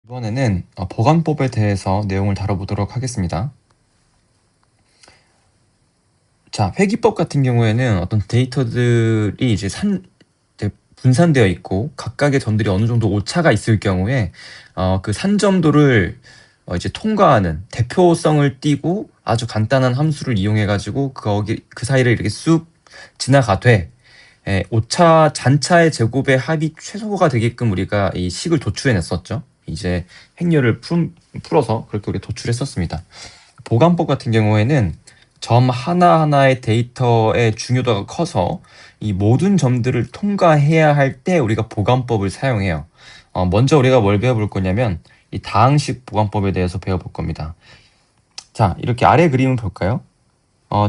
이번에는 보관법에 대해서 내용을 다뤄보도록 하겠습니다. 자, 회기법 같은 경우에는 어떤 데이터들이 이제 분산되어 있고 각각의 점들이 어느 정도 오차가 있을 경우에 그 산점도를 이제 통과하는 대표성을 띠고 아주 간단한 함수를 이용해 가지고 그 사이를 이렇게 쑥 지나가되 오차 잔차의 제곱의 합이 최소가 되게끔 우리가 이 식을 도출해냈었죠. 이제 행렬을 풀어서 그렇게 우리가 도출했었습니다. 보관법 같은 경우에는 점 하나하나의 데이터의 중요도가 커서 이 모든 점들을 통과해야 할 때 우리가 보관법을 사용해요. 먼저 우리가 뭘 배워볼 거냐면 이 다항식 보관법에 대해서 배워볼 겁니다. 자, 이렇게 아래 그림을 볼까요?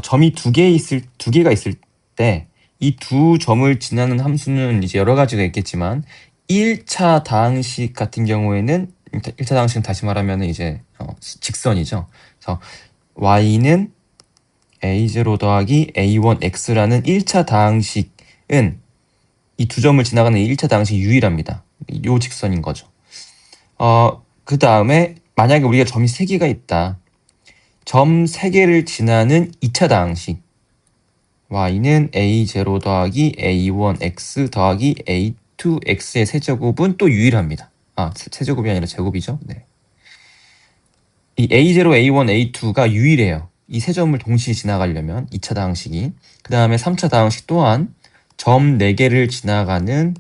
점이 두 개가 있을 때 이 두 점을 지나는 함수는 이제 여러 가지가 있겠지만 1차 다항식 같은 경우에는 1차 다항식은 다시 말하면 이제 직선이죠. 그래서 y는 a0 더하기 a1x라는 1차 다항식은 이 두 점을 지나가는 1차 다항식 유일합니다. 요 직선인 거죠. 그 다음에 만약에 우리가 점이 3개가 있다. 점 3개를 지나는 2차 다항식 y는 a0 더하기 a1x 더하기 a2x의 세제곱은 또 유일합니다. 세제곱이 아니라 제곱이죠. 네. 이 a0, a1, a2가 유일해요. 이 세 점을 동시에 지나가려면 2차 다항식이. 그 다음에 3차 다항식 또한 점 4개를 지나가는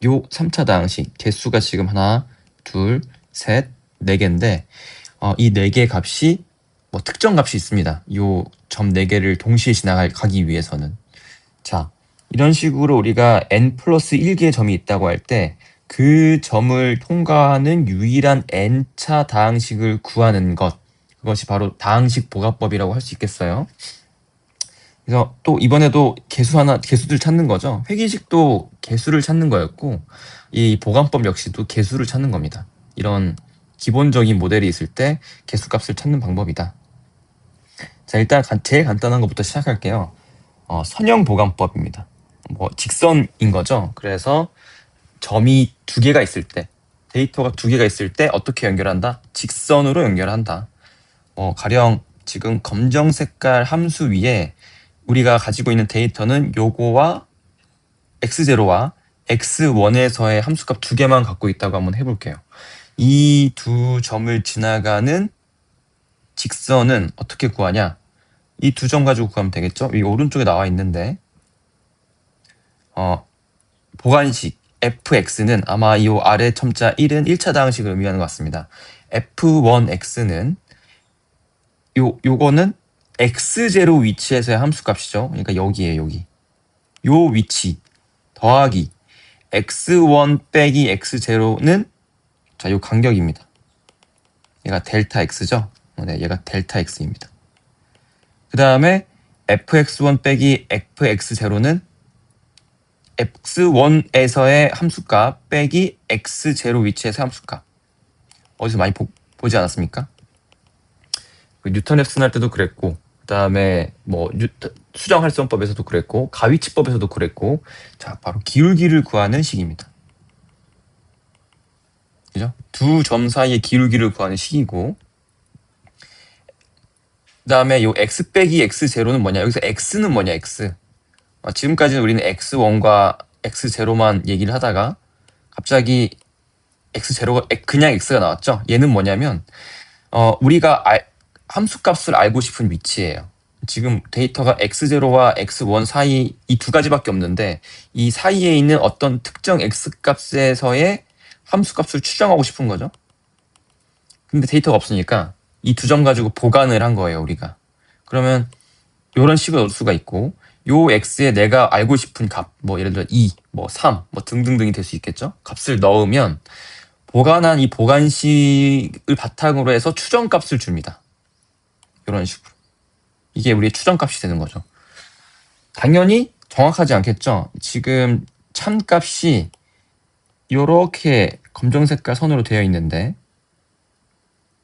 요 3차 다항식 개수가 지금 하나, 둘, 셋, 4개인데 이 4개 값이 특정 값이 있습니다. 요 점 4개를 동시에 지나가기 위해서는. 자, 이런 식으로 우리가 n 플러스 1개의 점이 있다고 할 때 그 점을 통과하는 유일한 n차 다항식을 구하는 것, 그것이 바로 다항식 보관법이라고 할 수 있겠어요. 그래서 또 이번에도 개수들 찾는 거죠. 회기식도 개수를 찾는 거였고 이 보관법 역시도 개수를 찾는 겁니다. 이런 기본적인 모델이 있을 때 개수값을 찾는 방법이다. 자, 일단 제일 간단한 것부터 시작할게요. 선형 보관법입니다. 직선인 거죠. 그래서 점이 2개가 있을 때, 데이터가 2개가 있을 때 어떻게 연결한다? 직선으로 연결한다. 가령 지금 검정 색깔 함수 위에 우리가 가지고 있는 데이터는 요거와 x0와 x1에서의 함수값 2개만 갖고 있다고 한번 해볼게요. 이 두 점을 지나가는 직선은 어떻게 구하냐? 이 두 점 가지고 구하면 되겠죠? 이 오른쪽에 나와 있는데 보관식 fx는 아마 이 아래 첨자 1은 1차 다항식을 의미하는 것 같습니다. f1x는 요거는 x0 위치에서의 함수값이죠. 그러니까 여기에 여기. 요 위치 더하기 x1 빼기 x0는 자, 요 간격입니다. 얘가 델타 x죠. 네, 얘가 델타 x입니다. 그 다음에 fx1 빼기 fx0는 x1에서의 함수값 빼기 x0 위치에서의 함수값. 어디서 많이 보지 않았습니까? 뉴턴 랩슨 할 때도 그랬고, 그 다음에 수정할선법에서도 그랬고, 가위치법에서도 그랬고, 자, 바로 기울기를 구하는 식입니다. 그죠? 두 점 사이의 기울기를 구하는 식이고, 그 다음에 요 x 빼기 x0는 뭐냐? 여기서 x는 뭐냐? x. 지금까지는 우리는 x1과 x0만 얘기를 하다가 갑자기 x0가 그냥 x가 나왔죠. 얘는 뭐냐면 우리가 함수값을 알고 싶은 위치예요. 지금 데이터가 x0와 x1 사이 이 두 가지밖에 없는데 이 사이에 있는 어떤 특정 x값에서의 함수값을 추정하고 싶은 거죠. 근데 데이터가 없으니까 이 두 점 가지고 보관을 한 거예요, 우리가. 그러면 이런 식으로 넣을 수가 있고 요 x에 내가 알고 싶은 값, 예를 들어 2, 3, 등등등이 될 수 있겠죠. 값을 넣으면 보관한 이 보관식을 바탕으로 해서 추정값을 줍니다. 이런 식으로. 이게 우리의 추정값이 되는 거죠. 당연히 정확하지 않겠죠. 지금 참값이 이렇게 검정 색깔 선으로 되어 있는데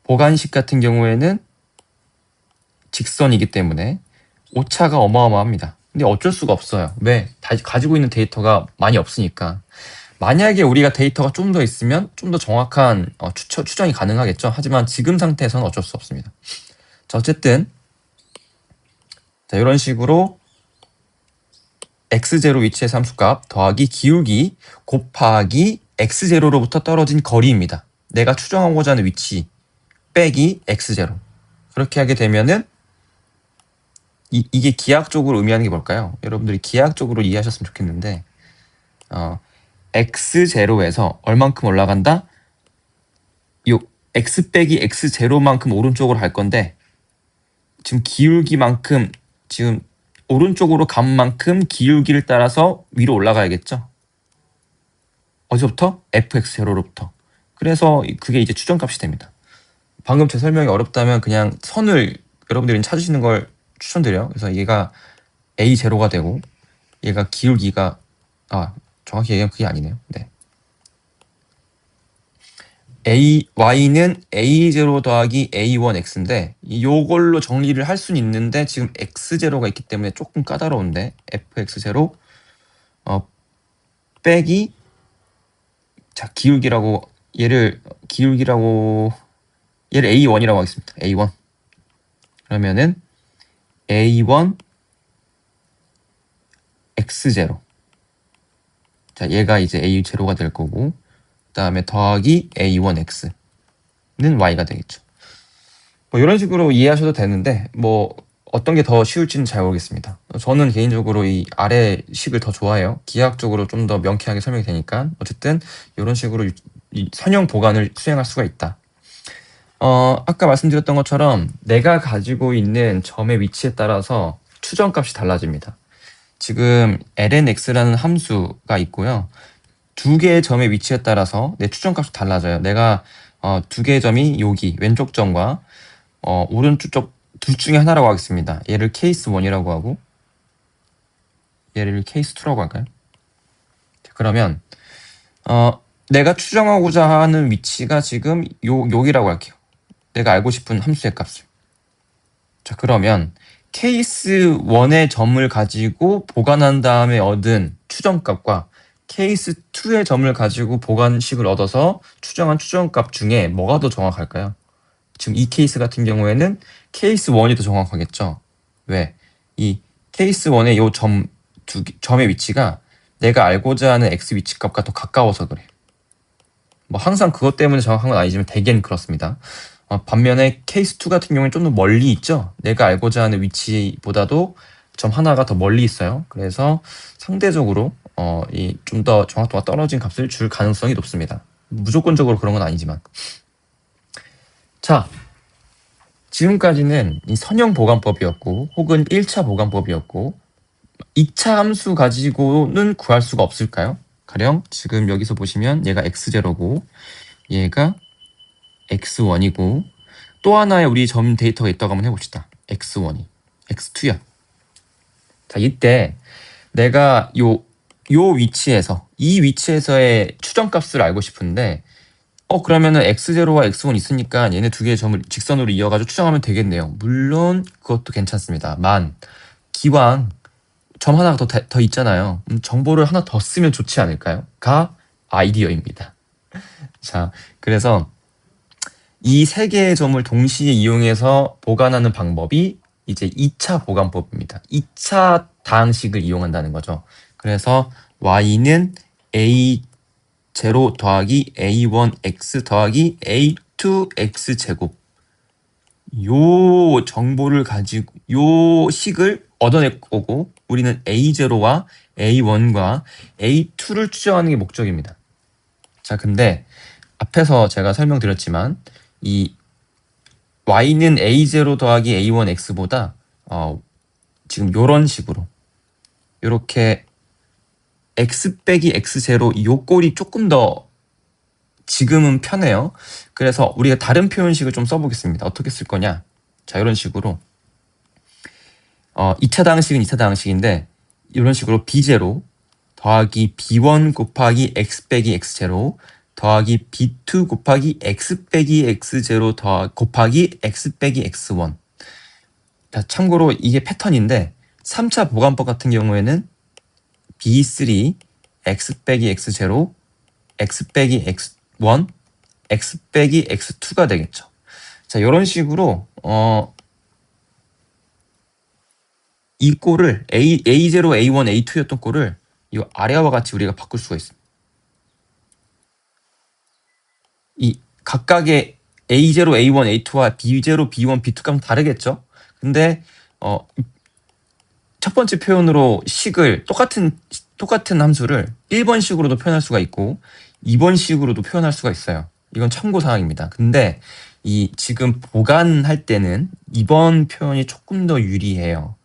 보관식 같은 경우에는 직선이기 때문에 오차가 어마어마합니다. 근데 어쩔 수가 없어요. 왜? 가지고 있는 데이터가 많이 없으니까. 만약에 우리가 데이터가 좀 더 있으면 좀 더 정확한 추정이 가능하겠죠. 하지만 지금 상태에서는 어쩔 수 없습니다. 자, 어쨌든 자, 이런 식으로 x0 위치의 함수값 더하기 기울기 곱하기 x0로부터 떨어진 거리입니다. 내가 추정하고자 하는 위치 빼기 x0. 그렇게 하게 되면은 이게 기하학적으로 의미하는 게 뭘까요? 여러분들이 기하학적으로 이해하셨으면 좋겠는데 x0에서 얼만큼 올라간다? 요 x 빼기 x0만큼 오른쪽으로 갈 건데 지금 기울기만큼 지금 오른쪽으로 간 만큼 기울기를 따라서 위로 올라가야겠죠? 어디서부터? fx0로부터. 그래서 그게 이제 추정값이 됩니다. 방금 제 설명이 어렵다면 그냥 선을 여러분들이 찾으시는 걸 추천드려요. 그래서 얘가 a0가 되고 얘가 기울기가 정확히 얘기하면 그게 아니네요. 네. y는 a0 더하기 a1x인데 요걸로 정리를 할 수는 있는데 지금 x0가 있기 때문에 조금 까다로운데 fx0 빼기 자 기울기라고 얘를 a1이라고 하겠습니다. a1 그러면은 a1 x0 자 얘가 이제 a0가 될 거고 그 다음에 더하기 a1x는 y가 되겠죠. 뭐 이런 식으로 이해하셔도 되는데 뭐 어떤 게 더 쉬울지는 잘 모르겠습니다. 저는 개인적으로 이 아래 식을 더 좋아해요. 기하학적으로 좀 더 명쾌하게 설명이 되니까. 어쨌든 이런 식으로 이 선형 보관을 수행할 수가 있다. 아까 말씀드렸던 것처럼 내가 가지고 있는 점의 위치에 따라서 추정값이 달라집니다. 지금 lnx라는 함수가 있고요. 두 개의 점의 위치에 따라서 내 추정값이 달라져요. 내가 두 개의 점이 여기 왼쪽 점과 오른쪽 점 둘 중에 하나라고 하겠습니다. 얘를 케이스 1이라고 하고 얘를 케이스 2라고 할까요? 그러면 내가 추정하고자 하는 위치가 지금 여기라고 할게요. 내가 알고 싶은 함수의 값을. 자, 그러면 케이스 1의 점을 가지고 보관한 다음에 얻은 추정값과 케이스 2의 점을 가지고 보관식을 얻어서 추정한 추정값 중에 뭐가 더 정확할까요? 지금 이 케이스 같은 경우에는 케이스 1이 더 정확하겠죠. 왜? 이 케이스 1의 요 점의 위치가 내가 알고자 하는 x 위치값과 더 가까워서 그래요. 뭐 항상 그것 때문에 정확한 건 아니지만 대개는 그렇습니다. 반면에 케이스 2 같은 경우는 좀 더 멀리 있죠. 내가 알고자 하는 위치보다도 점 하나가 더 멀리 있어요. 그래서 상대적으로 좀 더 정확도가 떨어진 값을 줄 가능성이 높습니다. 무조건적으로 그런 건 아니지만. 자, 지금까지는 이 선형 보관법이었고 혹은 1차 보관법이었고 2차 함수 가지고는 구할 수가 없을까요? 가령 지금 여기서 보시면 얘가 x0고 얘가 x1이고 또 하나의 우리 점 데이터가 있다고 한번 해봅시다. x1이 x2야. 자, 이때 내가 요 위치에서 이 위치에서의 추정값을 알고 싶은데 그러면은 x0와 x1 있으니까 얘네 두 개의 점을 직선으로 이어가지고 추정하면 되겠네요. 물론 그것도 괜찮습니다. 기왕 점 하나가 더 있잖아요. 정보를 하나 더 쓰면 좋지 않을까요? 가 아이디어입니다. 자, 그래서 이 세 개의 점을 동시에 이용해서 보관하는 방법이 이제 2차 보관법입니다. 2차 다항식을 이용한다는 거죠. 그래서 y는 a0 더하기 a1x 더하기 a2x 제곱 요 정보를 가지고 요 식을 얻어낼 거고 우리는 a0와 a1과 a2를 추정하는 게 목적입니다. 자, 근데 앞에서 제가 설명드렸지만 이 y는 a0 더하기 a1x보다 지금 요런 식으로 요렇게 x 빼기 x0 요 꼴이 조금 더 지금은 편해요. 그래서 우리가 다른 표현식을 좀 써보겠습니다. 어떻게 쓸 거냐? 자, 이런 식으로 2차 다항식은 2차 다항식인데 이런 식으로 b0 더하기 b1 곱하기 x 빼기 x0 더하기 b2 곱하기 x 빼기 x0 곱하기 x 빼기 x1. 자, 참고로 이게 패턴인데 3차 보관법 같은 경우에는 B3 x 빼기 x0 x 빼기 x1 x 빼기 x2가 되겠죠. 자, 이런 식으로 이 꼴을 A0, A1, A2였던 꼴을 이 아래와 같이 우리가 바꿀 수가 있습니다. 이 각각의 A0, A1, A2와 B0, B1, B2 값은 다르겠죠. 근데 첫 번째 표현으로 식을 똑같은 함수를 1번식으로도 표현할 수가 있고 2번식으로도 표현할 수가 있어요. 이건 참고사항입니다. 근데 이 지금 보관할 때는 2번 표현이 조금 더 유리해요.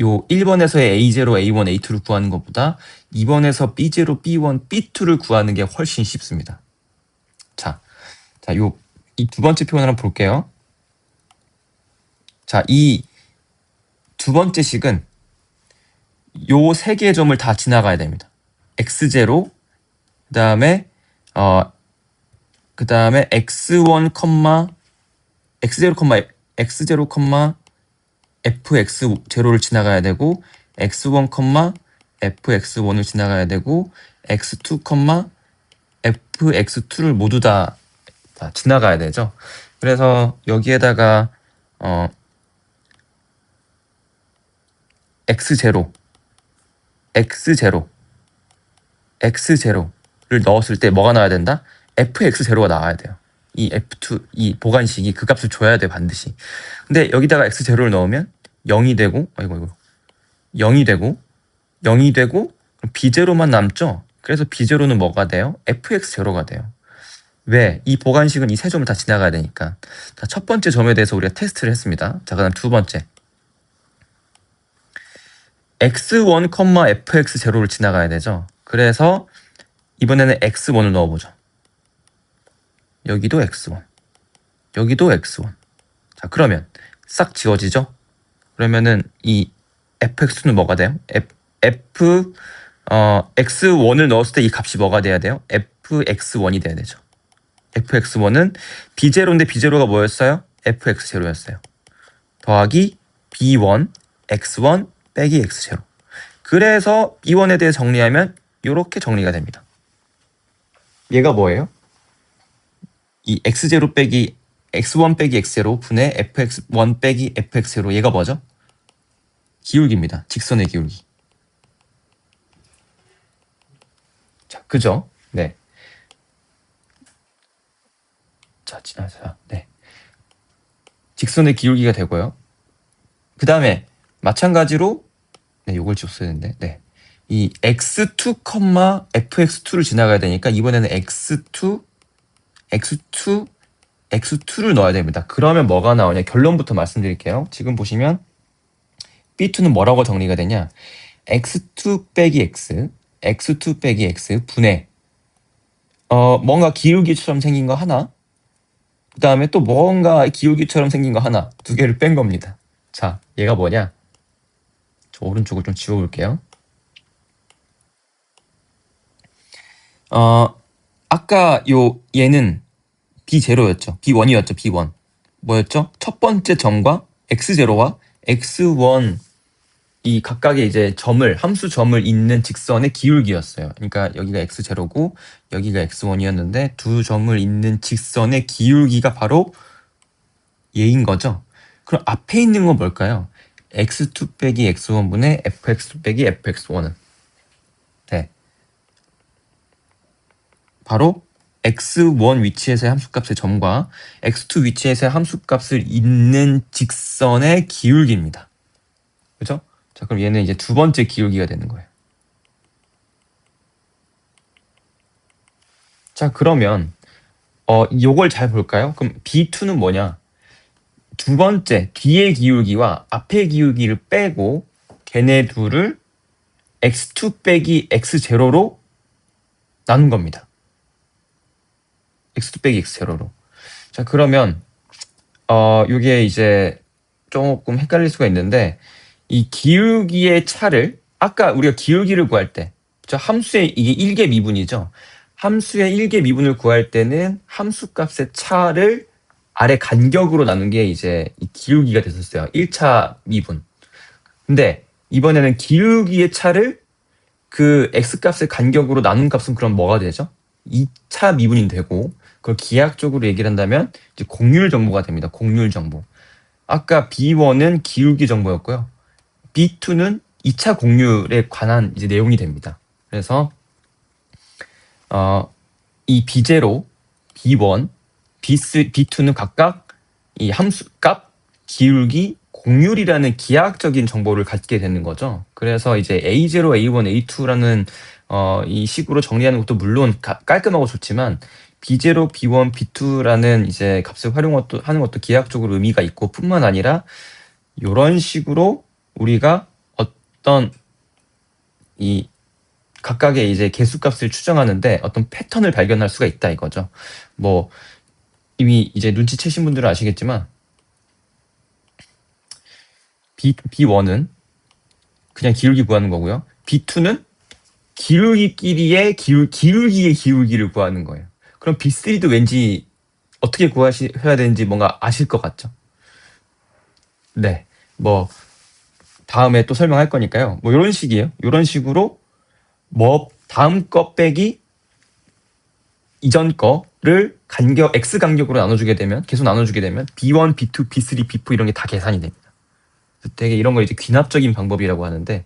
요 1번에서의 A0, A1, A2를 구하는 것보다 2번에서 B0, B1, B2를 구하는 게 훨씬 쉽습니다. 자, 이 두 번째 표현을 한번 볼게요. 자, 이 두 번째 식은 요 세 개의 점을 다 지나가야 됩니다. x0, 그다음에 x1, x0, x0, fx0를 지나가야 되고 x1, fx1을 지나가야 되고 x2, fx2를 모두 다 지나가야 되죠. 그래서 여기에다가 x0를 넣었을 때 뭐가 나와야 된다? fx0가 나와야 돼요. 이 f2, 이 보관식이 그 값을 줘야 돼, 반드시. 근데 여기다가 x0를 넣으면 0이 되고, 0이 되고, 그럼 b0만 남죠? 그래서 b0는 뭐가 돼요? fx0가 돼요. 왜? 이 보관식은 이 세 점을 다 지나가야 되니까. 자, 첫 번째 점에 대해서 우리가 테스트를 했습니다. 자, 그다음 두 번째. x1, fx0를 지나가야 되죠. 그래서 이번에는 x1을 넣어보죠. 여기도 x1, 여기도 x1. 자, 그러면 싹 지워지죠? 그러면은 이 fx는 뭐가 돼요? x1을 넣었을 때 이 값이 뭐가 돼야 돼요? fx1이 돼야 되죠. fx1은 b0인데 b0가 뭐였어요? fx0였어요. 더하기 b1, x1 빼기 x0. 그래서 b1에 대해 정리하면 이렇게 정리가 됩니다. 얘가 뭐예요? 이 x0 빼기 x1 빼기 x0 분의 fx1 빼기 fx0. 얘가 뭐죠? 기울기입니다. 직선의 기울기. 자, 그죠? 네. 자, 네. 직선의 기울기가 되고요. 그 다음에 마찬가지로 네, 요걸 줬어야 되는데 네. 이 x2, fx2를 지나가야 되니까 이번에는 x2를 넣어야 됩니다. 그러면 뭐가 나오냐? 결론부터 말씀드릴게요. 지금 보시면 B2는 뭐라고 정리가 되냐? x2 빼기 x 분의 뭔가 기울기처럼 생긴 거 하나, 그 다음에 또 뭔가 기울기처럼 생긴 거 하나, 두 개를 뺀 겁니다. 자, 얘가 뭐냐? 저 오른쪽을 좀 지워볼게요. 아까 얘는 B0였죠. B1이었죠. B1. 뭐였죠? 첫 번째 점과 X0와 X1 이 각각의 이제 함수 점을 잇는 직선의 기울기였어요. 그러니까 여기가 X0고 여기가 X1이었는데 두 점을 잇는 직선의 기울기가 바로 얘인 거죠. 그럼 앞에 있는 건 뭘까요? X2 빼기 X1분의 fx2 빼기 fx1은 네. 바로 x1 위치에서의 함수값의 점과 x2 위치에서의 함수값을 잇는 직선의 기울기입니다. 그죠? 자, 그럼 얘는 이제 두 번째 기울기가 되는 거예요. 자, 그러면 요걸 잘 볼까요? 그럼 B2는 뭐냐? 두 번째 뒤의 기울기와 앞의 기울기를 빼고 걔네 둘을 x2 빼기 x0로 나눈 겁니다. x2 빼기 x0로. 자, 그러면 요게 이제 조금 헷갈릴 수가 있는데 이 기울기의 차를 아까 우리가 기울기를 구할 때 저 함수의 이게 1개 미분이죠. 함수의 1개 미분을 구할 때는 함수값의 차를 아래 간격으로 나눈 게 이제 이 기울기가 됐었어요. 1차 미분. 근데 이번에는 기울기의 차를 그 x값의 간격으로 나눈 값은 그럼 뭐가 되죠? 2차 미분이 되고, 그걸 기하학적으로 얘기를 한다면 이제 곡률 정보가 됩니다. 곡률 정보. 아까 B1은 기울기 정보였고요. B2는 2차 곡률에 관한 이제 내용이 됩니다. 그래서 이 B0, B1, B2는 각각 이 함수값, 기울기, 곡률이라는 기하학적인 정보를 갖게 되는 거죠. 그래서 이제 A0, A1, A2라는 이 식으로 정리하는 것도 물론 깔끔하고 좋지만 B0, B1, B2라는 이제 값을 활용하는 것도 기하학적으로 의미가 있고 뿐만 아니라 이런 식으로 우리가 어떤 이 각각의 이제 개수값을 추정하는데 어떤 패턴을 발견할 수가 있다 이거죠. 뭐 이미 이제 눈치채신 분들은 아시겠지만 B1은 그냥 기울기 구하는 거고요. B2는 기울기끼리의 기울기의 기울기를 구하는 거예요. 그럼 B3도 왠지 어떻게 구하셔야 되는지 뭔가 아실 것 같죠? 네. 뭐 다음에 또 설명할 거니까요. 뭐 이런 식이에요. 이런 식으로 뭐 다음 거 빼기 이전 거를 간격 x 간격으로 나눠주게 되면 계속 나눠주게 되면 B1, B2, B3, B4 이런 게 다 계산이 됩니다. 되게 이런 걸 이제 귀납적인 방법이라고 하는데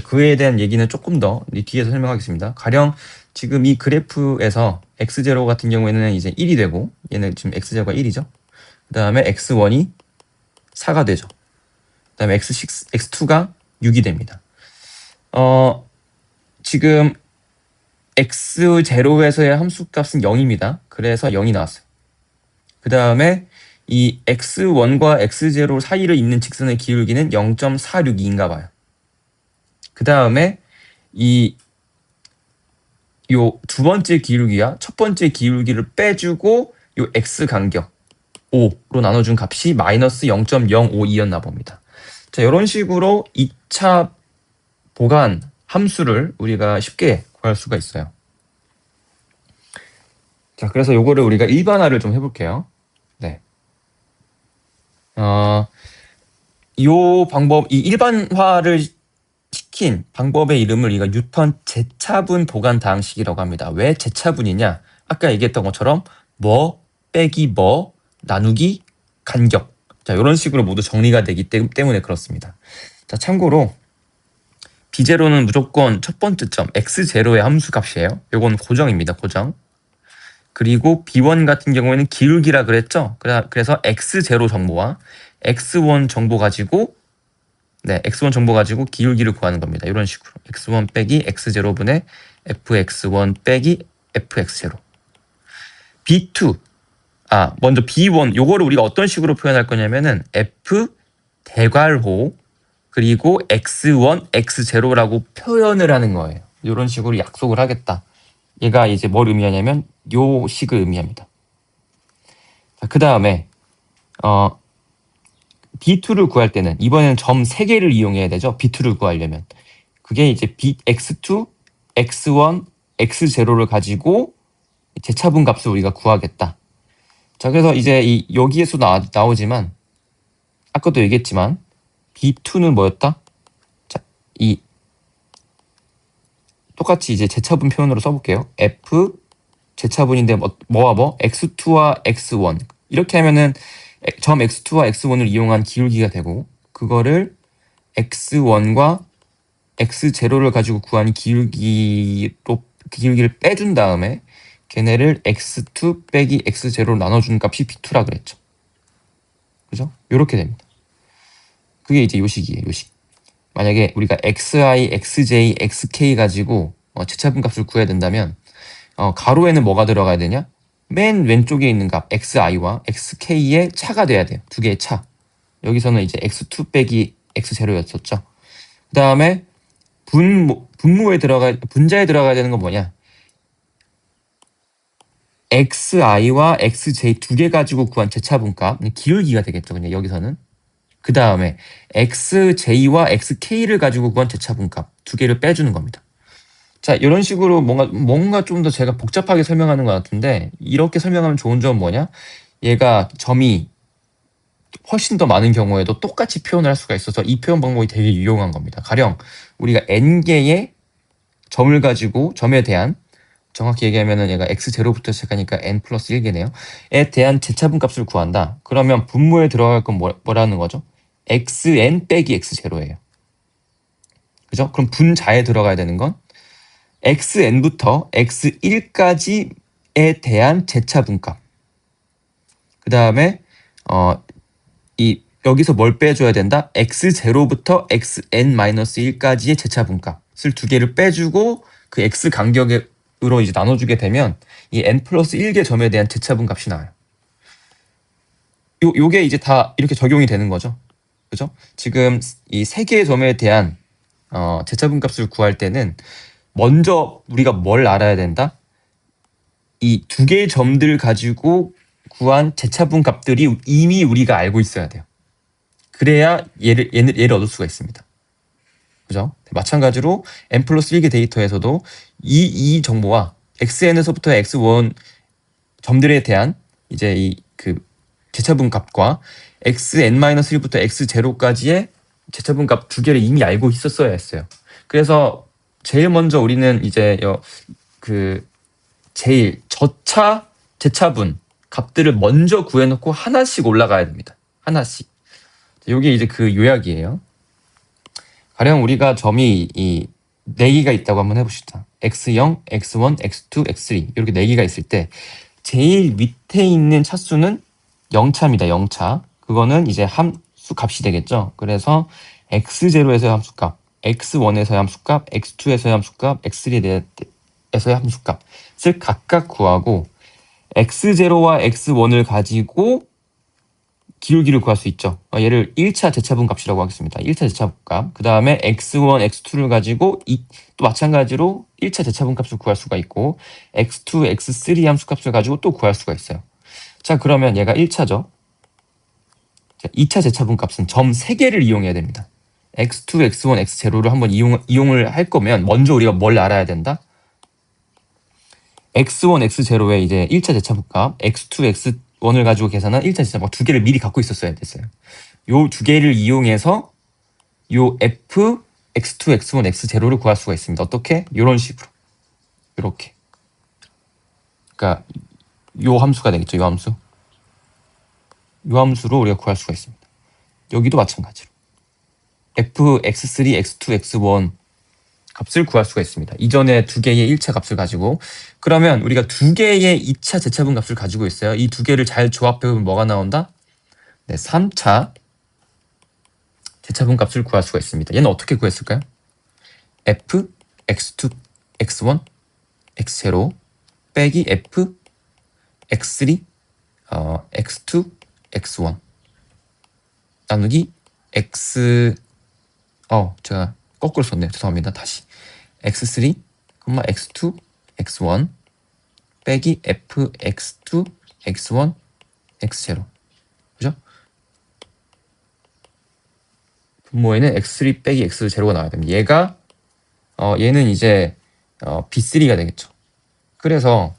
그에 대한 얘기는 조금 더 뒤에서 설명하겠습니다. 가령 지금 이 그래프에서 x0 같은 경우에는 이제 1이 되고 얘는 지금 x0가 1이죠. 그 다음에 x1이 4가 되죠. 그 다음에 x2가 6이 됩니다. 지금 x0에서의 함수값은 0입니다. 그래서 0이 나왔어요. 그 다음에 이 x1과 x0 사이를 잇는 직선의 기울기는 0.462인가 봐요. 그 다음에 요 두 번째 기울기와 첫 번째 기울기를 빼주고 요 x 간격 5로 나눠준 값이 마이너스 0.052였나 봅니다. 자, 이런 식으로 2차 보관 함수를 우리가 쉽게 구할 수가 있어요. 자, 그래서 요거를 우리가 일반화를 좀 해볼게요. 네. 요 방법, 이 일반화를 시킨 방법의 이름을 우리가 뉴턴 재차분 보관 다항식이라고 합니다. 왜 재차분이냐? 아까 얘기했던 것처럼 뭐 빼기 뭐 나누기 간격. 자, 이런 식으로 모두 정리가 되기 때문에 그렇습니다. 자, 참고로 B0는 무조건 첫 번째 점 x0의 함수값이에요. 요건 고정입니다. 고정. 그리고 B1 같은 경우에는 기울기라 그랬죠. 그래서 x0 정보와 x1 정보 가지고 x1 정보 가지고 기울기를 구하는 겁니다. 이런 식으로 x1 빼기 x0분의 fx1 빼기 fx0. B2 먼저 B1 요거를 우리가 어떤 식으로 표현할 거냐면은 f 대괄호 그리고 x1 x0라고 표현을 하는 거예요. 이런 식으로 약속을 하겠다. 얘가 이제 뭘 의미하냐면 요 식을 의미합니다. 그 다음에 B2를 구할 때는 이번에는 점 3개를 이용해야 되죠. B2를 구하려면. 그게 이제 x2, x1, x0를 가지고 재차분 값을 우리가 구하겠다. 자, 그래서 이제 여기에서 나오지만 아까도 얘기했지만 B2는 뭐였다? 자, 똑같이 이제 재차분 표현으로 써볼게요. F 재차분인데 뭐와 뭐? X2와 X1 이렇게 하면은 점 X2와 X1을 이용한 기울기가 되고 그거를 X1과 X0를 가지고 구한 기울기를 빼준 다음에 걔네를 X2 빼기 X0로 나눠준 값이 B2라 그랬죠. 그죠? 요렇게 됩니다. 그게 이제 요식이에요. 요식. 만약에 우리가 xi, xj, xk 가지고 재차분 값을 구해야 된다면 가로에는 뭐가 들어가야 되냐? 맨 왼쪽에 있는 값 xi와 xk의 차가 돼야 돼요. 두 개의 차. 여기서는 이제 x2 빼기 x0였었죠. 그 다음에 분자에 들어가야 되는 건 뭐냐? xi와 xj 두 개 가지고 구한 재차분 값 기울기가 되겠죠. 그냥 여기서는. 그 다음에 xj와 xk를 가지고 구한 재차분 값 두 개를 빼주는 겁니다. 자, 이런 식으로 뭔가 좀 더 제가 복잡하게 설명하는 것 같은데 이렇게 설명하면 좋은 점은 뭐냐? 얘가 점이 훨씬 더 많은 경우에도 똑같이 표현을 할 수가 있어서 이 표현 방법이 되게 유용한 겁니다. 가령 우리가 n개의 점을 가지고 점에 대한 정확히 얘기하면은 얘가 x0부터 시작하니까 n 플러스 1개네요. 에 대한 재차분 값을 구한다. 그러면 분모에 들어갈 건 뭐라는 거죠? xn 빼기 x0예요. 그죠? 그럼 분자에 들어가야 되는 건 xn부터 x1까지에 대한 재차분값. 그 다음에 여기서 뭘 빼줘야 된다? x0부터 xn-1까지의 재차분값을 두 개를 빼주고 그 x 간격으로 이제 나눠주게 되면 이 n 플러스 1개 점에 대한 재차분 값이 나와요. 요게 이제 다 이렇게 적용이 되는 거죠. 그죠? 지금 이 세 개의 점에 대한 재차분 값을 구할 때는 먼저 우리가 뭘 알아야 된다? 이 두 개의 점들 가지고 구한 재차분 값들이 이미 우리가 알고 있어야 돼요. 그래야 얘를 얻을 수가 있습니다. 그죠? 마찬가지로 n 플러스 1개 데이터에서도 이 정보와 xn에서부터 x1 점들에 대한 이제 이 그 재차분 값과 xn-1부터 x0까지의 재차분 값 두 개를 이미 알고 있었어야 했어요. 그래서 제일 먼저 우리는 이제 제일 저차 재차분 값들을 먼저 구해놓고 하나씩 올라가야 됩니다. 하나씩. 이게 이제 그 요약이에요. 가령 우리가 점이 이 4개가 있다고 한번 해봅시다. x0, x1, x2, x3 이렇게 4개가 있을 때 제일 밑에 있는 차수는 0차입니다. 0차. 그거는 이제 함수 값이 되겠죠. 그래서 x0에서의 함수값, x1에서의 함수값, x2에서의 함수값, x3에서의 함수값을 각각 구하고 x0와 x1을 가지고 기울기를 구할 수 있죠. 얘를 1차 재차분 값이라고 하겠습니다. 1차 재차분 값. 그 다음에 x1, x2를 가지고 또 마찬가지로 1차 재차분 값을 구할 수가 있고 x2, x3 함수 값을 가지고 또 구할 수가 있어요. 자, 그러면 얘가 1차죠. 자, 2차 재차분 값은 점 3개를 이용해야 됩니다. x2, x1, x0를 한번 이용을 할 거면 먼저 우리가 뭘 알아야 된다? x1, x0의 이제 1차 재차분 값, x2, x1을 가지고 계산한 1차 재차분 값 두 개를 미리 갖고 있었어야 됐어요. 요 두 개를 이용해서 요 f, x2, x1, x0를 구할 수가 있습니다. 어떻게? 요런 식으로. 요렇게. 그러니까 요 함수가 되겠죠. 요 함수. 요 함수로 우리가 구할 수가 있습니다. 여기도 마찬가지로. f, x3, x2, x1 값을 구할 수가 있습니다. 이전에 두 개의 1차 값을 가지고. 그러면 우리가 두 개의 2차 재차분 값을 가지고 있어요. 이 두 개를 잘 조합해보면 뭐가 나온다? 네, 3차 재차분 값을 구할 수가 있습니다. 얘는 어떻게 구했을까요? f, x2, x1, x0 빼기 f, x3, x2, x1 나누기 x 제가 거꾸로 썼네요. 죄송합니다. 다시 x3, x2, x1 빼기 f, x2, x1, x0 그죠? 분모에는 x3 빼기 x0가 나와야 됩니다. 얘가 얘는 이제 b3가 되겠죠. 그래서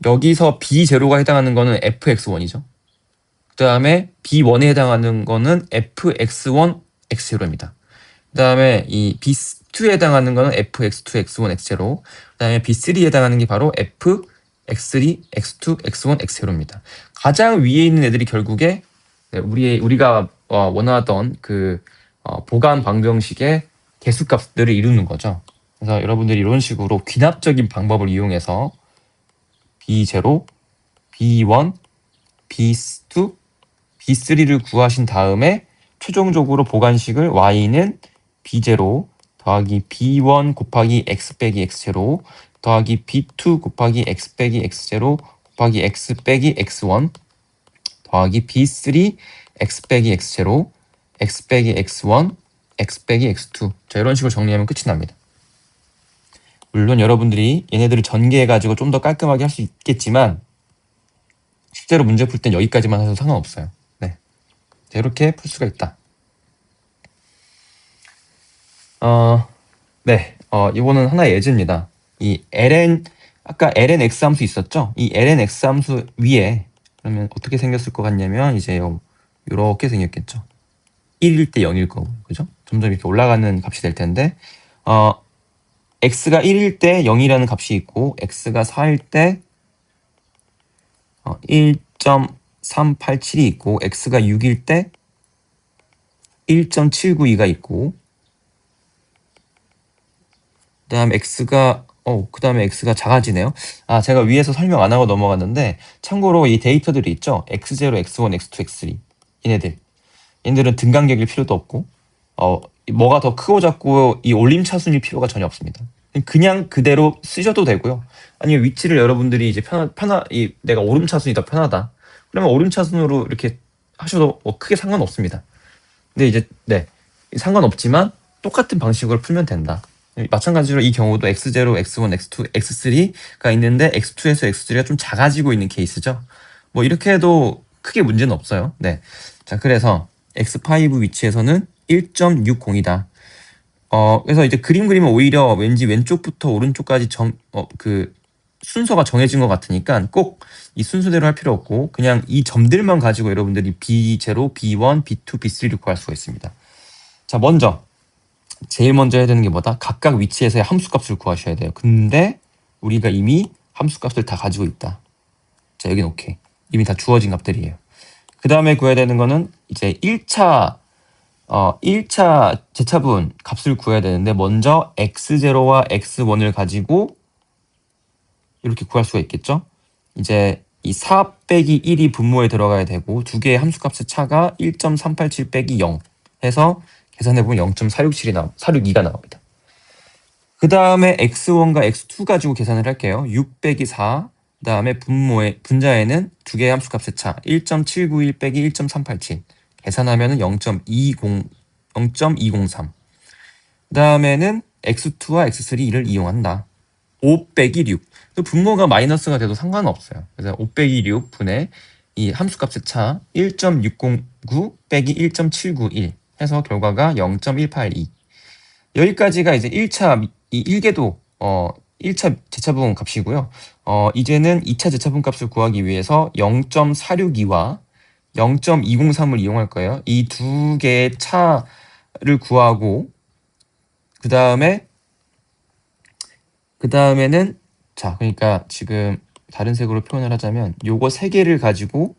여기서 b0가 해당하는 거는 fx1이죠. 그 다음에 b1에 해당하는 거는 fx1, x0입니다. 그 다음에 이 b2에 해당하는 거는 fx2, x1, x0. 그 다음에 b3에 해당하는 게 바로 f, x3, x2, x1, x0입니다. 가장 위에 있는 애들이 결국에 우리가 원하던 그 보관 방정식의 개수값들을 이루는 거죠. 그래서 여러분들이 이런 식으로 귀납적인 방법을 이용해서 b0, b1, b2, b3를 구하신 다음에 최종적으로 보관식을 y는 b0 더하기 b1 곱하기 x 빼기 x0 더하기 b2 곱하기 x 빼기 x0 곱하기 x 빼기 x1 더하기 b3 x 빼기 x0 x 빼기 x1 x 빼기 x2 자, 이런 식으로 정리하면 끝이 납니다. 물론 여러분들이 얘네들을 전개해가지고 좀 더 깔끔하게 할 수 있겠지만 실제로 문제 풀 땐 여기까지만 해도 상관없어요. 네, 자, 이렇게 풀 수가 있다. 네, 이거는 하나의 예제입니다. 이 ln 아까 lnx 함수 있었죠? 이 lnx 함수 위에 그러면 어떻게 생겼을 것 같냐면 이제 요렇게 생겼겠죠. 1일 때 0일 거고, 그죠? 점점 이렇게 올라가는 값이 될 텐데, x가 1일 때 0이라는 값이 있고, x가 4일 때 1.387이 있고, x가 6일 때 1.792가 있고, 그 다음에 x가 작아지네요. 제가 위에서 설명 안 하고 넘어갔는데, 참고로 이 데이터들이 있죠? x0, x1, x2, x3. 얘네들은 등간격일 필요도 없고, 뭐가 더 크고 작고 이 올림 차순일 필요가 전혀 없습니다. 그냥 그대로 쓰셔도 되고요. 아니면 위치를 여러분들이 이제 내가 오름 차순이 더 편하다. 그러면 오름 차순으로 이렇게 하셔도 크게 상관없습니다. 근데 이제, 네. 상관없지만 똑같은 방식으로 풀면 된다. 마찬가지로 이 경우도 x0, x1, x2, x3가 있는데 x2에서 x3가 좀 작아지고 있는 케이스죠. 뭐 이렇게 해도 크게 문제는 없어요. 네. 자, 그래서 x5 위치에서는 1.60이다. 그래서 이제 그림 그리면 오히려 왠지 왼쪽부터 오른쪽까지 순서가 정해진 것 같으니까 꼭 이 순서대로 할 필요 없고 그냥 이 점들만 가지고 여러분들이 B0, B1, B2, B3를 구할 수가 있습니다. 자, 제일 먼저 해야 되는 게 뭐다? 각각 위치에서의 함수값을 구하셔야 돼요. 근데 우리가 이미 함수값을 다 가지고 있다. 자, 여긴 오케이. 이미 다 주어진 값들이에요. 그 다음에 구해야 되는 거는 이제 1차 재차분 값을 구해야 되는데 먼저 x0와 x1을 가지고 이렇게 구할 수가 있겠죠? 이제 이 4 빼기 1이 분모에 들어가야 되고 두 개의 함수값의 차가 1.387 빼기 0 해서 계산해보면 0.462가 나옵니다. 그 다음에 x1과 x2 가지고 계산을 할게요. 6 빼기 4, 그 다음에 분자에는 두 개의 함수값의 차 1.791 빼기 1.387 계산하면 0.203. 그 다음에는 x2와 x3를 이용한다. 5 빼기 6. 분모가 마이너스가 돼도 상관은 없어요. 그래서 5 빼기 6분의 이 함수값의 차 1.609 빼기 1.791 해서 결과가 0.182. 여기까지가 이제 1차, 이 1개도 1차 재차분 값이고요. 이제는 2차 재차분 값을 구하기 위해서 0.462와 0.203을 이용할 거예요. 이 두 개의 차를 구하고 그 다음에는 자, 그러니까 지금 다른 색으로 표현을 하자면 요거 세 개를 가지고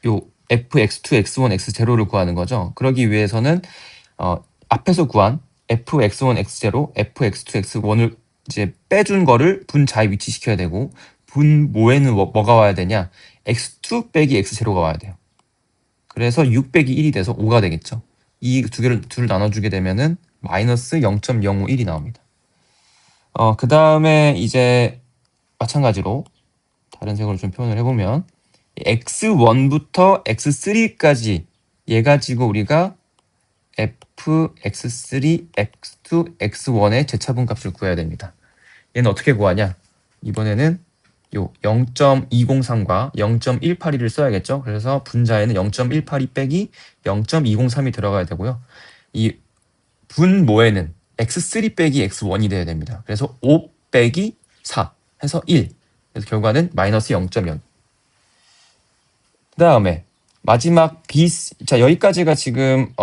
요 fx2, x1, x0를 구하는 거죠. 그러기 위해서는 앞에서 구한 fx1, x0, fx2, x1을 이제 빼준 거를 분자에 위치시켜야 되고 분모에는 뭐가 와야 되냐? x2 빼기 x0가 와야 돼요. 그래서 6 빼기 1이 돼서 5가 되겠죠. 이 둘을 나눠주게 되면은 마이너스 0.051이 나옵니다. 그 다음에 이제 마찬가지로 다른 색으로 좀 표현을 해보면 x1부터 x3까지 얘 가지고 우리가 f, x3, x2, x1의 재차분 값을 구해야 됩니다. 얘는 어떻게 구하냐? 이번에는 요 0.203과 0.182를 써야겠죠. 그래서 분자에는 0.182 빼기 0.203이 들어가야 되고요. 이 분모에는 x3 빼기 x1이 돼야 됩니다. 그래서 5 빼기 4 해서 1. 그래서 결과는 마이너스 0.0. 그 다음에 마지막 자, 여기까지가 지금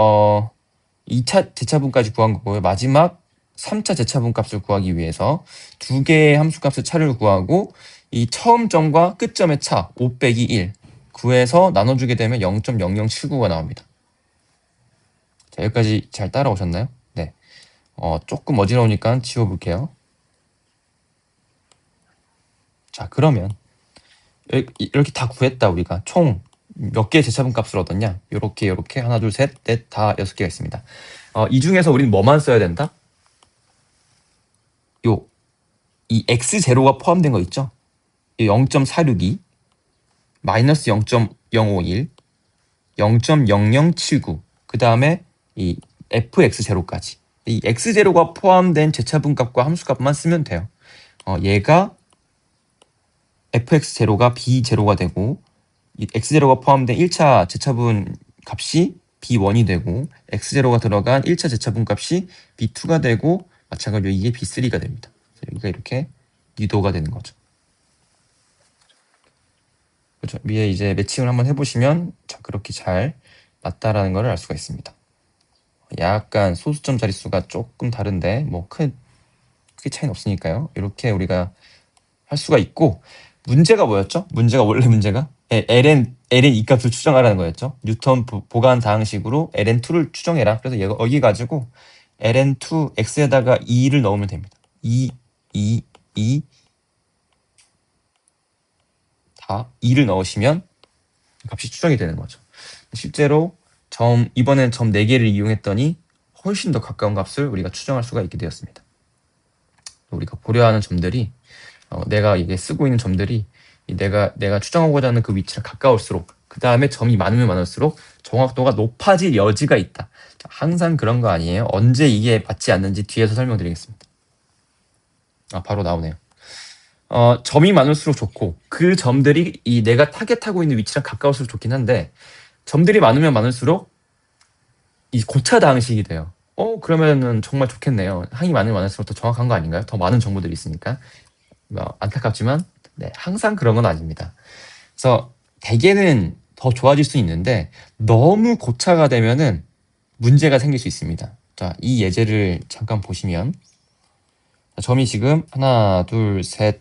2차 재차분까지 구한 거고요. 마지막 3차 재차분 값을 구하기 위해서 두 개의 함수값의 차를 구하고 이 처음 점과 끝점의 차 5 빼기 1 구해서 나눠주게 되면 0.0079가 나옵니다. 자, 여기까지 잘 따라오셨나요? 네. 조금 어지러우니까 지워볼게요. 자, 그러면 이렇게 다 구했다. 우리가 총 몇 개의 재차분 값을 얻었냐? 요렇게 하나 둘 셋 넷 다 6개가 있습니다. 이 중에서 우리는 뭐만 써야 된다? 이 x0가 포함된 거 있죠? 0.462 마이너스 0.051 0.0079 그 다음에 이 fx0까지 이 x0가 포함된 재차분 값과 함수값만 쓰면 돼요. 얘가 fx0가 b0가 되고 이 x0가 포함된 1차 재차분 값이 b1이 되고 x0가 들어간 1차 재차분 값이 b2가 되고 마찬가지로 이게 b3가 됩니다. 여기가 이렇게 유도가 되는 거죠. 그죠? 위에 이제 매칭을 한번 해보시면 자, 그렇게 잘 맞다라는 것을 알 수가 있습니다. 약간 소수점 자릿수가 조금 다른데 뭐 크게 차이는 없으니까요. 이렇게 우리가 할 수가 있고, 문제가 뭐였죠? 원래 문제가 ln 이 값을 추정하라는 거였죠. 뉴턴 보관 다항식으로 ln2를 추정해라. 그래서 여기 가지고 ln2 x에다가 2를 넣으면 됩니다. 2 다 2를 넣으시면 값이 추정이 되는 거죠. 실제로 이번엔 점 4개를 이용했더니 훨씬 더 가까운 값을 우리가 추정할 수가 있게 되었습니다. 우리가 고려하는 점들이 내가 이게 쓰고 있는 점들이 내가 추정하고자 하는 그 위치랑 가까울수록, 그 다음에 점이 많으면 많을수록 정확도가 높아질 여지가 있다. 자, 항상 그런 거 아니에요. 언제 이게 맞지 않는지 뒤에서 설명드리겠습니다. 바로 나오네요. 점이 많을수록 좋고, 그 점들이 내가 타겟하고 있는 위치랑 가까울수록 좋긴 한데, 점들이 많으면 많을수록 이 고차 다항식이 돼요. 그러면은 정말 좋겠네요. 항이 많으면 많을수록 더 정확한 거 아닌가요? 더 많은 정보들이 있으니까. 안타깝지만 네, 항상 그런 건 아닙니다. 그래서 대개는 더 좋아질 수 있는데 너무 고차가 되면은 문제가 생길 수 있습니다. 자, 이 예제를 잠깐 보시면 점이 지금 하나, 둘, 셋,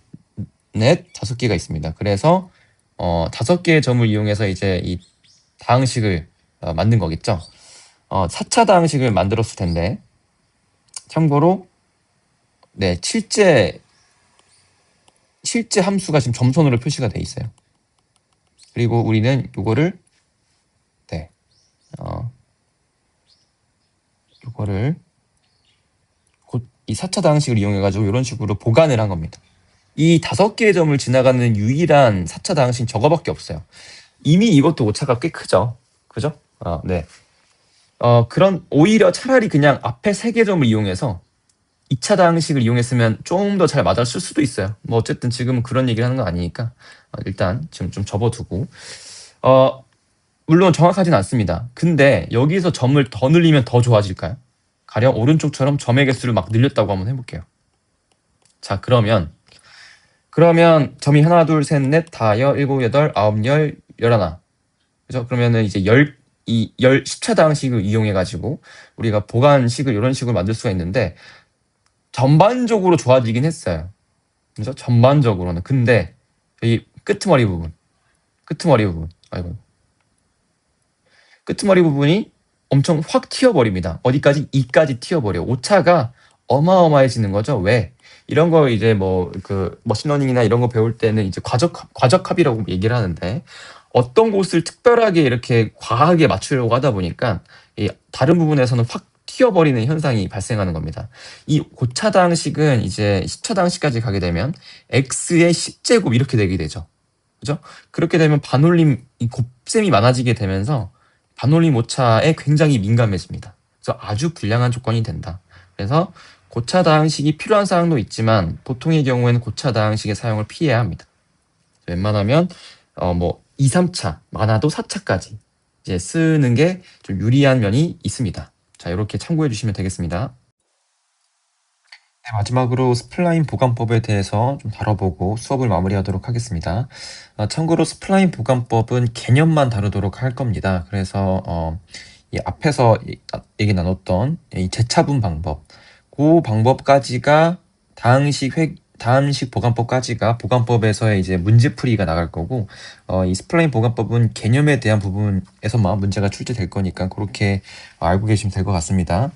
넷, 5개가 있습니다. 그래서 5개의 점을 이용해서 이제 이 다항식을 만든 거겠죠. 4차 다항식을 만들었을 텐데, 참고로 네, 실제 함수가 지금 점선으로 표시가 돼 있어요. 그리고 우리는 요거를 네, 요거를 곧 이 4차 다항식을 이용해가지고 이런 식으로 보관을 한 겁니다. 이 5개의 점을 지나가는 유일한 4차 다항식은 저거밖에 없어요. 이미 이것도 오차가 꽤 크죠. 그죠? 네. 그런 오히려 차라리 그냥 앞에 3개 점을 이용해서 2차 다항식을 이용했으면 좀 더 잘 맞았을 수도 있어요. 뭐 어쨌든 지금은 그런 얘기를 하는 거 아니니까 일단 지금 좀 접어두고, 물론 정확하진 않습니다. 근데 여기서 점을 더 늘리면 더 좋아질까요? 가령 오른쪽처럼 점의 개수를 막 늘렸다고 한번 해볼게요. 자, 그러면 점이 하나, 둘, 셋, 넷, 다, 여, 일곱, 여덟, 아홉, 열, 열하나. 그죠? 그러면은 이제 10차 다항식을 이용해가지고 우리가 보관식을 이런 식으로 만들 수가 있는데, 전반적으로 좋아지긴 했어요. 그죠? 전반적으로는. 근데 이 끄트머리 부분, 아이고. 끄트머리 부분이 엄청 확 튀어버립니다. 어디까지? 2까지 튀어버려. 오차가 어마어마해지는 거죠. 왜? 이런 거 이제 뭐 그 머신러닝이나 이런 거 배울 때는 이제 과적합이라고 얘기를 하는데, 어떤 곳을 특별하게 이렇게 과하게 맞추려고 하다 보니까 이 다른 부분에서는 확 튀어버리는 현상이 발생하는 겁니다. 이 고차다항식은 이제 10차다항식까지 가게 되면 x의 10제곱 이렇게 되게 되죠. 그죠? 그렇게 되면 반올림, 이 곱셈이 많아지게 되면서 반올림 오차에 굉장히 민감해집니다. 그래서 아주 불량한 조건이 된다. 그래서 고차 다항식이 필요한 사항도 있지만 보통의 경우에는 고차 다항식의 사용을 피해야 합니다. 웬만하면 뭐 2, 3차, 많아도 4차까지 이제 쓰는 게 좀 유리한 면이 있습니다. 자, 이렇게 참고해 주시면 되겠습니다. 네, 마지막으로 스플라인 보관법에 대해서 좀 다뤄보고 수업을 마무리하도록 하겠습니다. 참고로 스플라인 보관법은 개념만 다루도록 할 겁니다. 그래서 이 앞에서 얘기 나눴던 이 재차분 방법, 그 방법까지가 다항식 보관법까지가 보관법에서의 이제 문제풀이가 나갈 거고, 이 스플라인 보관법은 개념에 대한 부분에서만 문제가 출제될 거니까 그렇게 알고 계시면 될 것 같습니다.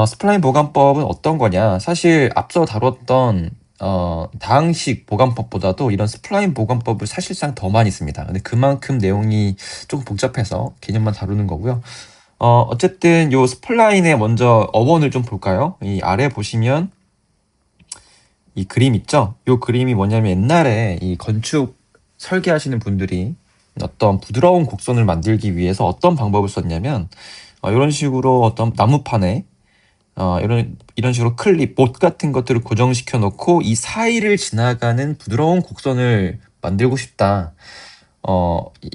스플라인 보관법은 어떤 거냐? 사실 앞서 다뤘던 다항식 보관법보다도 이런 스플라인 보관법을 사실상 더 많이 씁니다. 근데 그만큼 내용이 조금 복잡해서 개념만 다루는 거고요. 어쨌든 요 스플라인의 먼저 어원을 좀 볼까요? 이 아래 보시면 이 그림 있죠? 요 그림이 뭐냐면 옛날에 이 건축 설계하시는 분들이 어떤 부드러운 곡선을 만들기 위해서 어떤 방법을 썼냐면, 이런 식으로 어떤 나무판에 이런 식으로 클립, 못 같은 것들을 고정시켜 놓고 이 사이를 지나가는 부드러운 곡선을 만들고 싶다.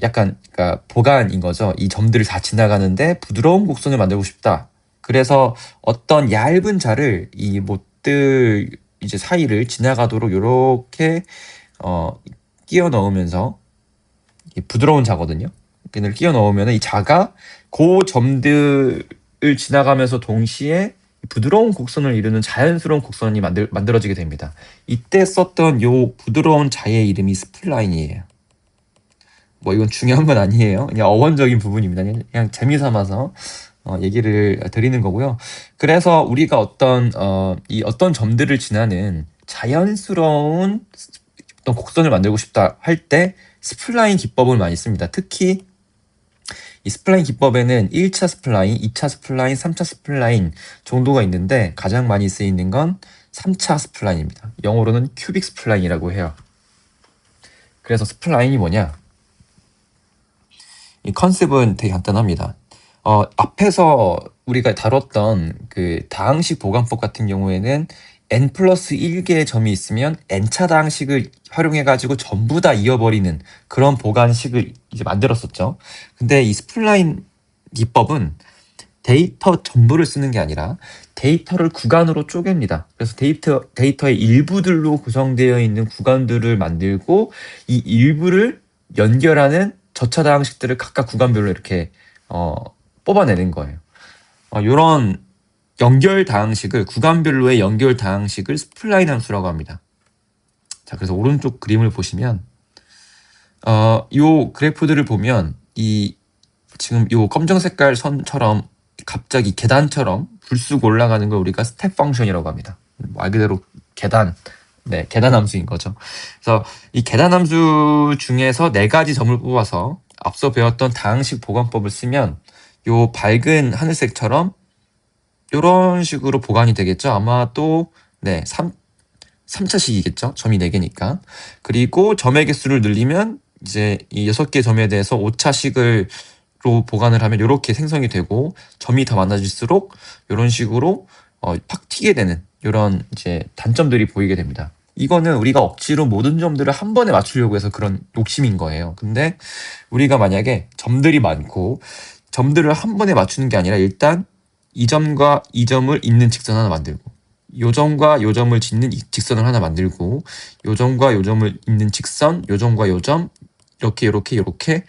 약간, 그러니까 보관인 거죠. 이 점들을 다 지나가는데 부드러운 곡선을 만들고 싶다. 그래서 어떤 얇은 자를 이 못들 이제 사이를 지나가도록 이렇게 끼워 넣으면서 이 부드러운 자거든요. 끈을 끼워 넣으면 이 자가 그 점들을 지나가면서 동시에 부드러운 곡선을 이루는 자연스러운 곡선이 만들어지게 됩니다. 이때 썼던 요 부드러운 자의 이름이 스플라인이에요. 뭐 이건 중요한 건 아니에요. 그냥 어원적인 부분입니다. 그냥 재미삼아서 얘기를 드리는 거고요. 그래서 우리가 어떤 점들을 지나는 자연스러운 어떤 곡선을 만들고 싶다 할 때 스플라인 기법을 많이 씁니다. 특히 이 스플라인 기법에는 1차 스플라인, 2차 스플라인, 3차 스플라인 정도가 있는데 가장 많이 쓰이는 건 3차 스플라인입니다. 영어로는 큐빅 스플라인이라고 해요. 그래서 스플라인이 뭐냐? 이 컨셉은 되게 간단합니다. 앞에서 우리가 다뤘던 그 다항식 보관법 같은 경우에는 n 플러스 1개의 점이 있으면 n차 다항식을 활용해가지고 전부 다 이어버리는 그런 보관식을 이제 만들었었죠. 근데 이 스플라인 기법은 데이터 전부를 쓰는 게 아니라 데이터를 구간으로 쪼갭니다. 그래서 데이터의 일부들로 구성되어 있는 구간들을 만들고 이 일부를 연결하는 저차 다항식들을 각각 구간별로 이렇게 뽑아내는 거예요. 이런 연결 다항식을 구간별로의 연결 다항식을 스플라인 함수라고 합니다. 자, 그래서 오른쪽 그림을 보시면 요 그래프들을 보면 지금 요 검정 색깔 선처럼 갑자기 계단처럼 불쑥 올라가는 걸 우리가 스텝 펑션이라고 합니다. 말 그대로 계단 함수인 거죠. 그래서 이 계단 함수 중에서 4가지 점을 뽑아서 앞서 배웠던 다항식 보관법을 쓰면 요 밝은 하늘색처럼 이런 식으로 보관이 되겠죠. 아마 또 3차식이겠죠. 점이 4개니까. 그리고 점의 개수를 늘리면 이제 이 6개 점에 대해서 5차식으로 보관을 하면 이렇게 생성이 되고 점이 더 많아질수록 이런 식으로 팍 튀게 되는 이런 이제 단점들이 보이게 됩니다. 이거는 우리가 억지로 모든 점들을 한 번에 맞추려고 해서 그런 욕심인 거예요. 근데 우리가 만약에 점들이 많고 점들을 한 번에 맞추는 게 아니라 일단 이 점과 이 점을 잇는 직선 하나 만들고 요 점과 요 점을 짓는 직선을 하나 만들고 요 점과 요 점을 잇는 직선, 요 점과 요 점 이렇게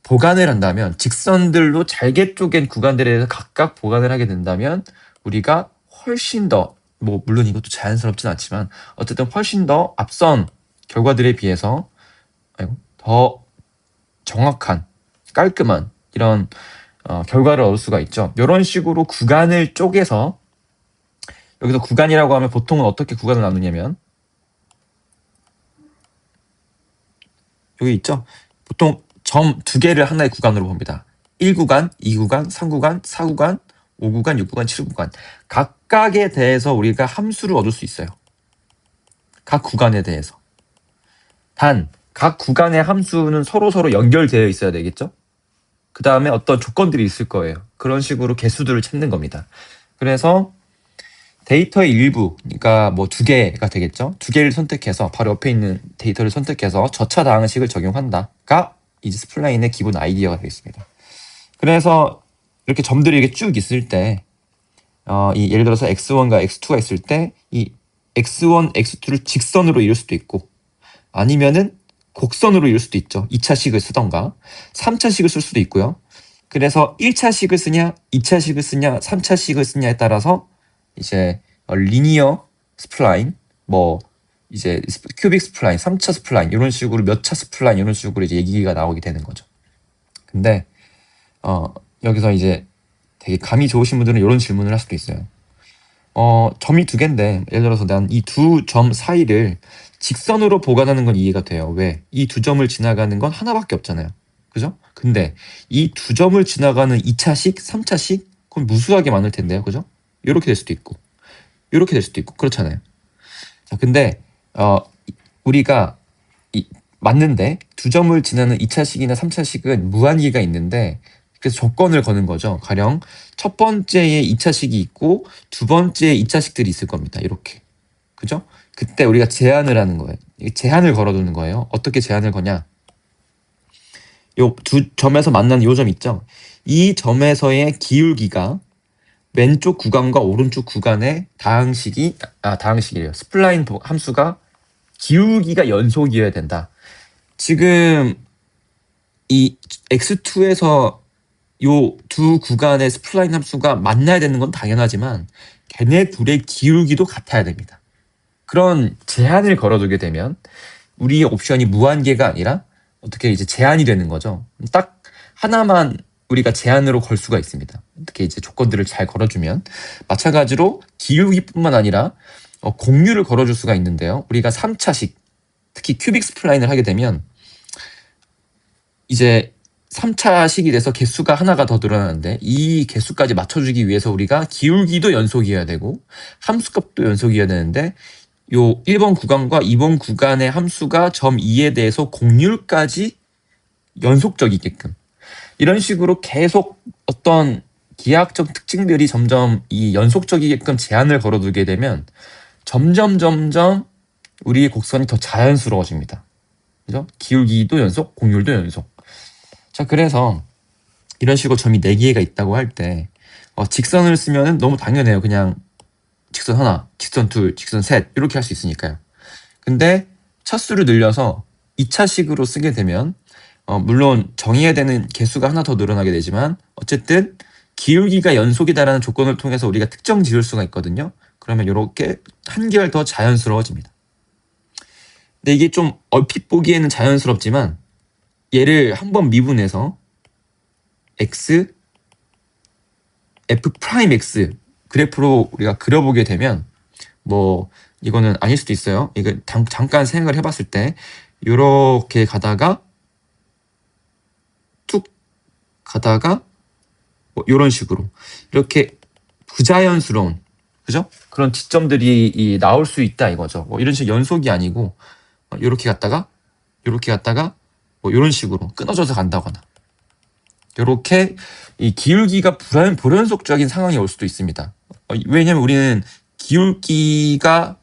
보관을 한다면 직선들로 잘게 쪼갠 구간들에 대해서 각각 보관을 하게 된다면 우리가 훨씬 더 물론 이것도 자연스럽진 않지만 어쨌든 훨씬 더 앞선 결과들에 비해서 더 정확한 깔끔한 이런 결과를 얻을 수가 있죠. 이런 식으로 구간을 쪼개서 여기서 구간이라고 하면 보통은 어떻게 구간을 나누냐면 여기 있죠. 보통 점 2개를 하나의 구간으로 봅니다. 1구간, 2구간, 3구간, 4구간, 5구간, 6구간, 7구간 각각에 대해서 우리가 함수를 얻을 수 있어요. 각 구간에 대해서. 단 각 구간의 함수는 서로 연결되어 있어야 되겠죠. 그 다음에 어떤 조건들이 있을 거예요. 그런 식으로 개수들을 찾는 겁니다. 그래서 데이터의 일부, 그러니까 뭐 2개가 되겠죠. 2개를 선택해서 바로 옆에 있는 데이터를 선택해서 저차 다항식을 적용한다가 이제 스플라인의 기본 아이디어가 되겠습니다. 그래서 이렇게 점들이 이렇게 쭉 있을 때, 예를 들어서 x1과 x2가 있을 때 이 x1, x2를 직선으로 이룰 수도 있고 아니면은 곡선으로 이룰 수도 있죠. 2차식을 쓰던가 3차식을 쓸 수도 있고요. 그래서 1차식을 쓰냐 2차식을 쓰냐 3차식을 쓰냐에 따라서 이제 리니어 스플라인 이제 큐빅 스플라인 3차 스플라인 이런 식으로 몇 차 스플라인 이런 식으로 이제 얘기가 나오게 되는 거죠. 근데 여기서 이제 되게 감이 좋으신 분들은 이런 질문을 할 수도 있어요. 점이 2개인데 예를 들어서 난 이 2점 사이를 직선으로 보관하는 건 이해가 돼요. 왜? 이 2점을 지나가는 건 하나밖에 없잖아요. 그죠? 근데 이 2점을 지나가는 2차식, 3차식 그건 무수하게 많을 텐데요. 그죠? 이렇게 될 수도 있고 이렇게 될 수도 있고 그렇잖아요. 자, 근데 우리가 맞는데 2점을 지나는 2차식이나 3차식은 무한기가 있는데 그래서 조건을 거는 거죠. 가령 첫 번째에 2차식이 있고 두 번째에 2차식들이 있을 겁니다. 이렇게. 그죠? 그때 우리가 제한을 하는 거예요. 제한을 걸어두는 거예요. 어떻게 제한을 거냐? 요 2점에서 만나는 요 점 있죠? 이 점에서의 기울기가 왼쪽 구간과 오른쪽 구간의 다항식이래요. 스플라인 함수가 기울기가 연속이어야 된다. 지금 이 x2에서 요 두 구간의 스플라인 함수가 만나야 되는 건 당연하지만 걔네 둘의 기울기도 같아야 됩니다. 그런 제한을 걸어두게 되면 우리의 옵션이 무한계가 아니라 어떻게 이제 제한이 되는 거죠. 딱 하나만 우리가 제한으로 걸 수가 있습니다. 어떻게 이제 조건들을 잘 걸어주면. 마찬가지로 기울기뿐만 아니라 공률을 걸어줄 수가 있는데요. 우리가 3차식, 특히 큐빅 스플라인을 하게 되면 이제 3차식이 돼서 개수가 하나가 더 늘어나는데 이 개수까지 맞춰주기 위해서 우리가 기울기도 연속이어야 되고 함수값도 연속이어야 되는데 요 1번 구간과 2번 구간의 함수가 점 2에 대해서 공률까지 연속적이게끔 이런 식으로 계속 어떤 기하학적 특징들이 점점 이 연속적이게끔 제한을 걸어두게 되면 점점 우리의 곡선이 더 자연스러워집니다. 그죠? 기울기도 연속, 공률도 연속. 자, 그래서 이런 식으로 점이 4개가 있다고 할 때 직선을 쓰면 너무 당연해요. 그냥 직선 하나, 직선 둘, 직선 셋 이렇게 할 수 있으니까요. 근데 차수를 늘려서 2차식으로 쓰게 되면 물론 정의해야 되는 개수가 하나 더 늘어나게 되지만 어쨌든 기울기가 연속이다라는 조건을 통해서 우리가 특정 지을 수가 있거든요. 그러면 이렇게 한결 더 자연스러워집니다. 근데 이게 좀 얼핏 보기에는 자연스럽지만 얘를 한번 미분해서 x, f 프라임 x 그래프로 우리가 그려보게 되면 뭐 이거는 아닐 수도 있어요. 이거 잠깐 생각을 해봤을 때 이렇게 가다가 툭 가다가 뭐 이런 식으로 이렇게 부자연스러운 그죠? 그런 지점들이 나올 수 있다 이거죠. 뭐 이런 식 연속이 아니고 이렇게 갔다가 뭐 이런 식으로 끊어져서 간다거나 이렇게 이 기울기가 불연속적인 상황이 올 수도 있습니다. 왜냐면 우리는 기울기가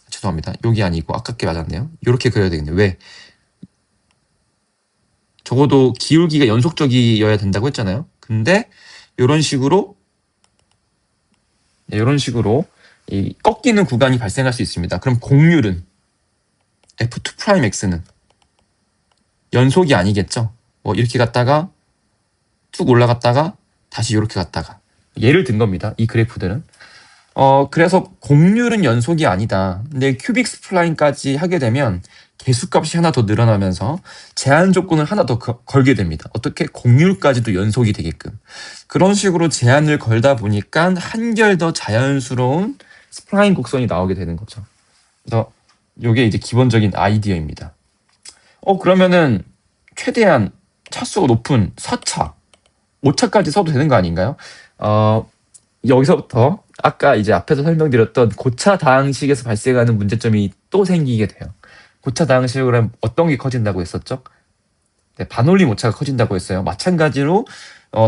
죄송합니다. 여기 아니고 아깝게 맞았네요. 이렇게 그려야 되겠네요. 왜? 적어도 기울기가 연속적이어야 된다고 했잖아요. 근데 이런 식으로 이 꺾이는 구간이 발생할 수 있습니다. 그럼 공률은 f2'x는 연속이 아니겠죠. 뭐 이렇게 갔다가 툭 올라갔다가 다시 이렇게 갔다가 예를 든 겁니다. 이 그래프들은. 그래서 공률은 연속이 아니다. 근데 큐빅 스플라인까지 하게 되면 개수값이 하나 더 늘어나면서 제한 조건을 하나 더 걸게 됩니다. 어떻게 공률까지도 연속이 되게끔. 그런 식으로 제한을 걸다 보니까 한결 더 자연스러운 스플라인 곡선이 나오게 되는 거죠. 그래서 이게 이제 기본적인 아이디어입니다. 그러면은 최대한 차수가 높은 4차, 5차까지 써도 되는 거 아닌가요? 여기서부터 아까 이제 앞에서 설명드렸던 고차 다항식에서 발생하는 문제점이 또 생기게 돼요. 고차 다항식으로 하면 어떤 게 커진다고 했었죠? 네, 반올림 오차가 커진다고 했어요. 마찬가지로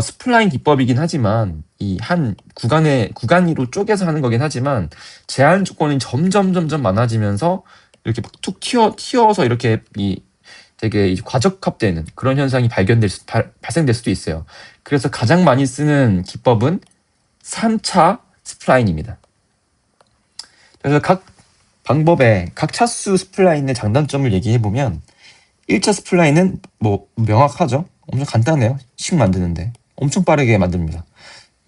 스플라인 기법이긴 하지만 이 한 구간으로 쪼개서 하는 거긴 하지만 제한 조건이 점점 많아지면서 이렇게 막 툭 튀어서 이렇게 되게 과적합되는 그런 현상이 발생될 수도 있어요. 그래서 가장 많이 쓰는 기법은 3차 스플라인입니다. 그래서 각 방법의 각 차수 스플라인의 장단점을 얘기해보면 1차 스플라인은 뭐 명확하죠. 엄청 간단해요. 식 만드는데 엄청 빠르게 만듭니다.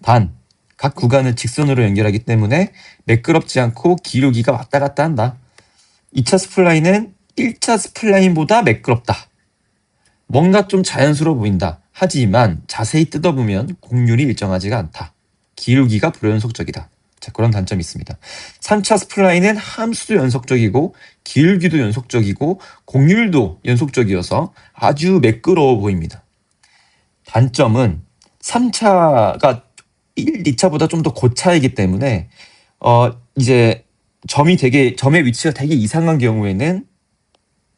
단 각 구간을 직선으로 연결하기 때문에 매끄럽지 않고 기울기가 왔다 갔다 한다. 2차 스플라인은 1차 스플라인보다 매끄럽다. 뭔가 좀 자연스러워 보인다. 하지만 자세히 뜯어보면 공률이 일정하지가 않다. 기울기가 불연속적이다. 자, 그런 단점이 있습니다. 3차 스플라인은 함수도 연속적이고 기울기도 연속적이고 공률도 연속적이어서 아주 매끄러워 보입니다. 단점은 3차가 1, 2차보다 좀 더 고차이기 때문에 이제 점의 위치가 되게 이상한 경우에는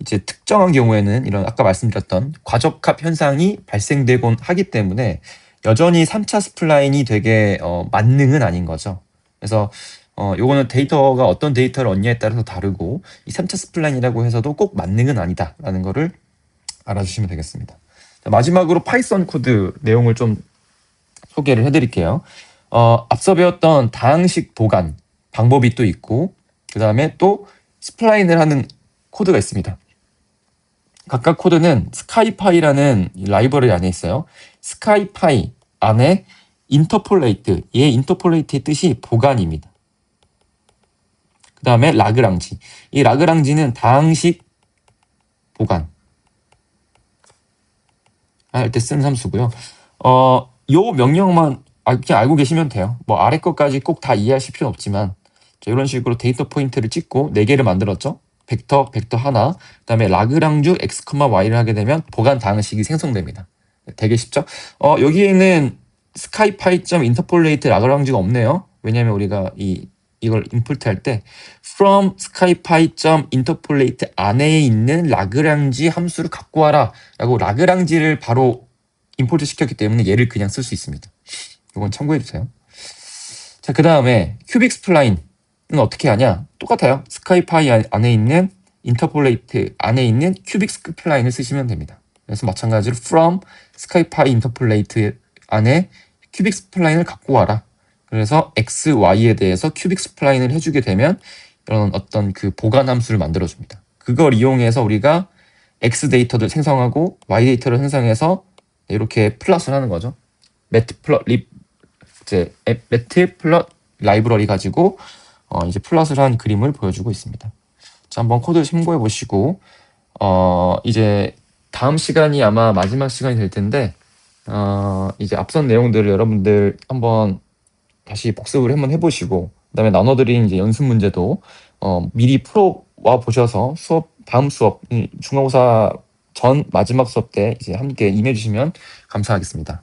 이제 특정한 경우에는 이런 아까 말씀드렸던 과적합 현상이 발생되곤 하기 때문에 여전히 3차 스플라인이 되게 만능은 아닌 거죠. 그래서 요거는 데이터가 어떤 데이터를 얻냐에 따라서 다르고 이 3차 스플라인이라고 해서도 꼭 만능은 아니다라는 거를 알아주시면 되겠습니다. 자, 마지막으로 파이썬 코드 내용을 좀 소개를 해드릴게요. 앞서 배웠던 다항식 보관 방법이 또 있고 그 다음에 또 스플라인을 하는 코드가 있습니다. 각각 코드는 스카이파이라는 라이브러리 안에 있어요. 스카이파이 안에 인터폴레이트, 얘 인터폴레이트의 뜻이 보관입니다. 그 다음에 라그랑지. 이 라그랑지는 다항식 보관 할 때 쓰는 함수고요. 요 명령만 그냥 알고 계시면 돼요. 뭐 아래 것까지 꼭 다 이해하실 필요는 없지만 이런 식으로 데이터 포인트를 찍고 4개를 만들었죠. 벡터 하나, 그 다음에 라그랑주 x, y를 하게 되면 보관 다항식이 생성됩니다. 되게 쉽죠? 여기에는 skypy.interpolate 라그랑주가 없네요. 왜냐면 우리가 이걸 인풋 할 때 from skypy.interpolate 안에 있는 라그랑지 함수를 갖고 와라 라고 라그랑지를 바로 임포트 시켰기 때문에 얘를 그냥 쓸 수 있습니다. 이건 참고해 주세요. 자, 그 다음에 큐빅 스플라인은 어떻게 하냐? 똑같아요. 스카이파이 안에 있는 인터폴레이트 안에 있는 큐빅 스플라인을 쓰시면 됩니다. 그래서 마찬가지로 from 스카이파이 인터폴레이트 안에 큐빅 스플라인을 갖고 와라. 그래서 x, y에 대해서 큐빅 스플라인을 해주게 되면 이런 어떤 그 보관 함수를 만들어줍니다. 그걸 이용해서 우리가 x 데이터를 생성하고 y 데이터를 생성해서 이렇게 플러스를 하는 거죠. 매트 플롯 라이브러리 가지고 이제 플러스를 한 그림을 보여주고 있습니다. 자, 한번 코드 참고해 보시고 이제 다음 시간이 아마 마지막 시간이 될 텐데 이제 앞선 내용들을 여러분들 한번 다시 복습을 한번 해보시고 그다음에 나눠드린 이제 연습 문제도 미리 풀어와 보셔서 다음 수업 중간고사 전 마지막 수업 때 이제 함께 임해주시면 감사하겠습니다.